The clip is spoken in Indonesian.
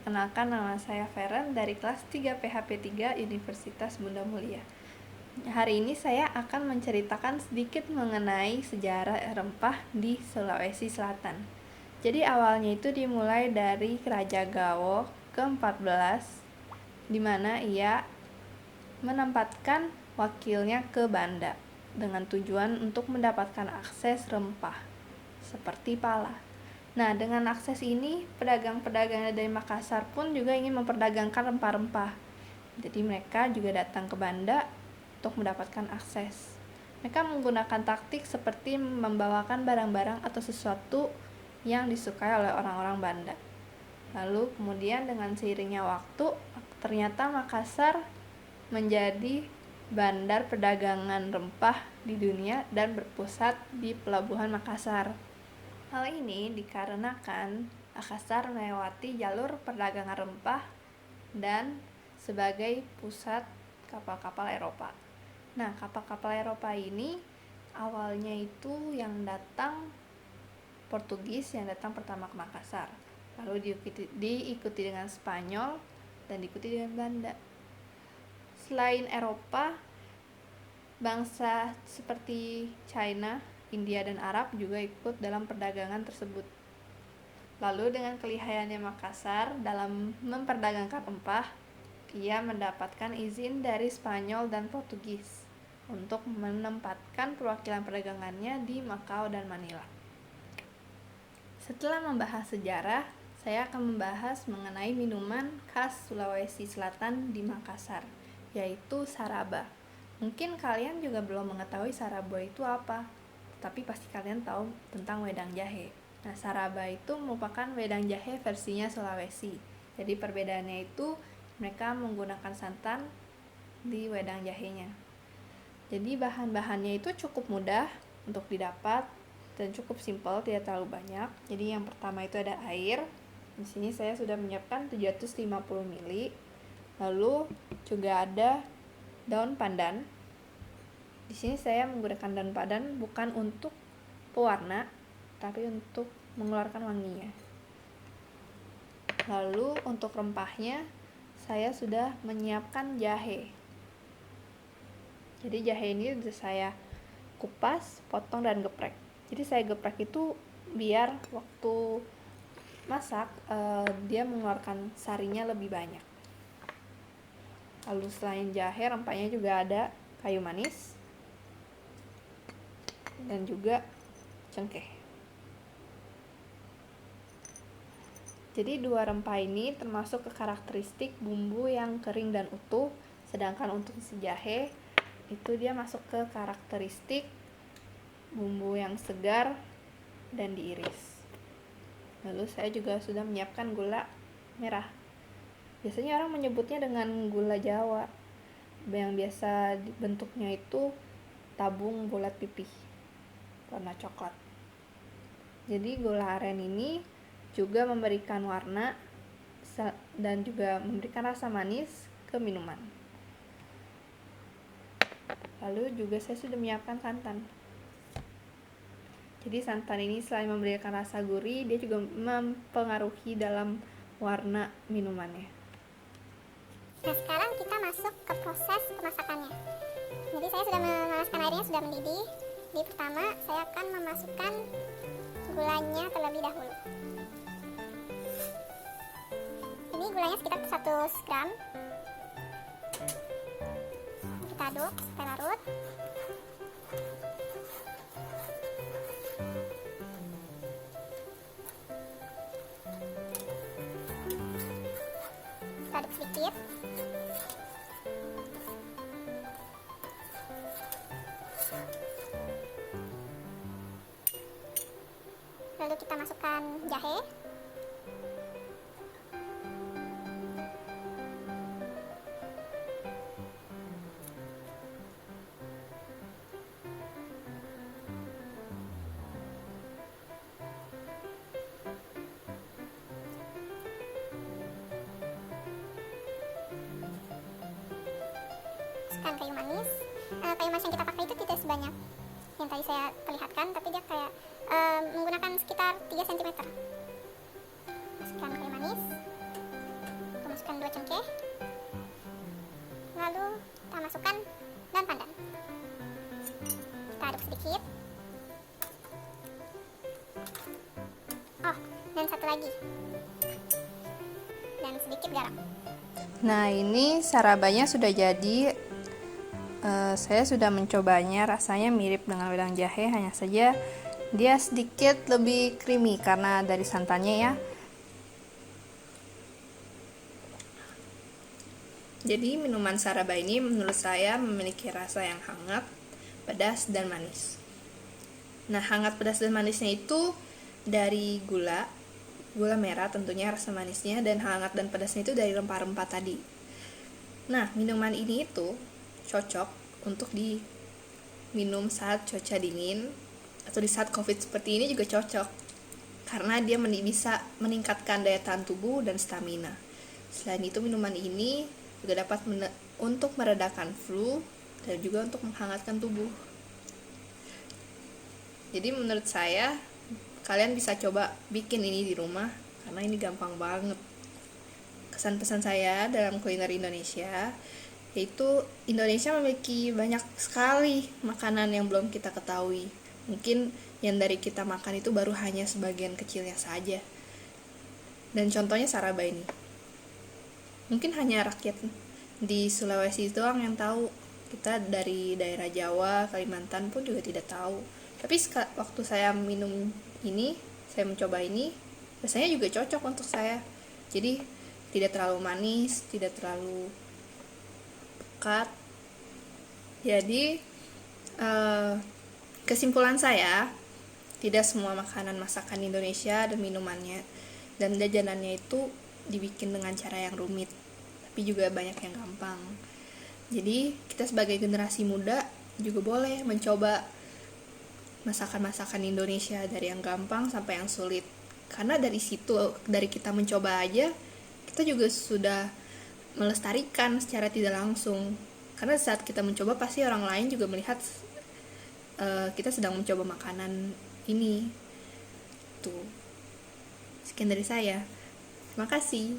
Perkenalkan, nama saya Feren dari kelas 3 PHP 3 Universitas Bunda Mulia. Hari ini saya akan menceritakan sedikit mengenai sejarah rempah di Sulawesi Selatan. Jadi awalnya itu dimulai dari Raja Gawo ke-14, di mana ia menempatkan wakilnya ke Banda dengan tujuan untuk mendapatkan akses rempah seperti pala. Nah, dengan akses ini, pedagang-pedagang dari Makassar pun juga ingin memperdagangkan rempah-rempah. Jadi mereka juga datang ke Banda untuk mendapatkan akses. Mereka menggunakan taktik seperti membawakan barang-barang atau sesuatu yang disukai oleh orang-orang Banda. Lalu kemudian dengan seiringnya waktu, ternyata Makassar menjadi bandar perdagangan rempah di dunia dan berpusat di Pelabuhan Makassar. Hal ini dikarenakan Makassar melewati jalur perdagangan rempah dan sebagai pusat kapal-kapal Eropa. Nah, kapal-kapal Eropa ini awalnya itu yang datang Portugis yang datang pertama ke Makassar. Lalu diikuti dengan Spanyol dan diikuti dengan Belanda. Selain Eropa, bangsa seperti China, India, dan Arab juga ikut dalam perdagangan tersebut. Lalu dengan kelihayannya Makassar dalam memperdagangkan rempah, ia mendapatkan izin dari Spanyol dan Portugis untuk menempatkan perwakilan perdagangannya di Makau dan Manila. Setelah membahas sejarah, saya akan membahas mengenai minuman khas Sulawesi Selatan di Makassar, yaitu saraba. Mungkin kalian juga belum mengetahui saraba itu apa, tapi pasti kalian tahu tentang wedang jahe. Nah, saraba itu merupakan wedang jahe versinya Sulawesi. Jadi perbedaannya itu mereka menggunakan santan di wedang jahenya. Jadi bahan-bahannya itu cukup mudah untuk didapat dan cukup simpel, tidak terlalu banyak. Jadi yang pertama itu ada air. Di sini saya sudah menyiapkan 750 ml. Lalu juga ada daun pandan. Di sini saya menggunakan daun pandan bukan untuk pewarna, tapi untuk mengeluarkan wanginya. Lalu untuk rempahnya, saya sudah menyiapkan jahe. Jadi jahe ini sudah saya kupas, potong, dan geprek. Jadi saya geprek itu biar waktu masak dia mengeluarkan sarinya lebih banyak. Lalu selain jahe, rempahnya juga ada kayu manis dan juga cengkeh. Jadi dua rempah ini termasuk ke karakteristik bumbu yang kering dan utuh, sedangkan untuk si jahe itu dia masuk ke karakteristik bumbu yang segar dan diiris. Lalu saya juga sudah menyiapkan gula merah. Biasanya orang menyebutnya dengan gula Jawa, yang biasa bentuknya itu tabung bulat pipih warna coklat. Jadi gula aren ini juga memberikan warna dan juga memberikan rasa manis ke minuman. Lalu juga saya sudah menyiapkan santan. Jadi santan ini selain memberikan rasa gurih, dia juga mempengaruhi dalam warna minumannya. Nah, sekarang kita masuk ke proses pemasakannya. Jadi saya sudah memanaskan airnya, sudah mendidih. Di pertama saya akan memasukkan gulanya terlebih dahulu. Ini gulanya sekitar 100 gram. Kita aduk sampai larut. Kita aduk sedikit. Lalu kita masukkan jahe. Masukkan kayu manis. Kayu manis yang kita pakai itu tidak sebanyak yang tadi saya perlihatkan, tapi dia kayak menggunakan sekitar 3 cm. Masukkan kayu manis. sedikit. Oh, dan satu lagi. Dan sedikit garam. Nah, ini sarabanya sudah jadi. Saya sudah mencobanya, rasanya mirip dengan wedang jahe, hanya saja dia sedikit lebih creamy karena dari santannya ya. Jadi minuman saraba ini menurut saya memiliki rasa yang hangat, pedas, dan manis. Nah, hangat, pedas, dan manisnya itu dari gula merah tentunya rasa manisnya, dan hangat dan pedasnya itu dari rempah-rempah tadi. Nah, minuman ini itu cocok untuk diminum saat cuaca dingin atau di saat COVID seperti ini juga cocok karena dia bisa meningkatkan daya tahan tubuh dan stamina. Selain itu, minuman ini juga dapat untuk meredakan flu dan juga untuk menghangatkan tubuh. Jadi menurut saya kalian bisa coba bikin ini di rumah karena ini gampang banget. Kesan pesan saya dalam kuliner Indonesia yaitu Indonesia memiliki banyak sekali makanan yang belum kita ketahui. Mungkin yang dari kita makan itu baru hanya sebagian kecilnya saja. Dan contohnya saraba ini. Mungkin hanya rakyat di Sulawesi doang yang tahu. Kita dari daerah Jawa, Kalimantan pun juga tidak tahu. Tapi waktu saya minum ini, saya mencoba ini, rasanya juga cocok untuk saya. Jadi tidak terlalu manis, tidak terlalu pekat. Jadi kesimpulan saya, tidak semua makanan masakan Indonesia dan minumannya dan jajanannya itu dibikin dengan cara yang rumit, tapi juga banyak yang gampang. Jadi kita sebagai generasi muda juga boleh mencoba masakan-masakan Indonesia dari yang gampang sampai yang sulit. Karena dari situ, dari kita mencoba aja, kita juga sudah melestarikan secara tidak langsung. Karena saat kita mencoba pasti orang lain juga melihat kita sedang mencoba makanan ini. Tuh. Sekian dari saya. Terima kasih.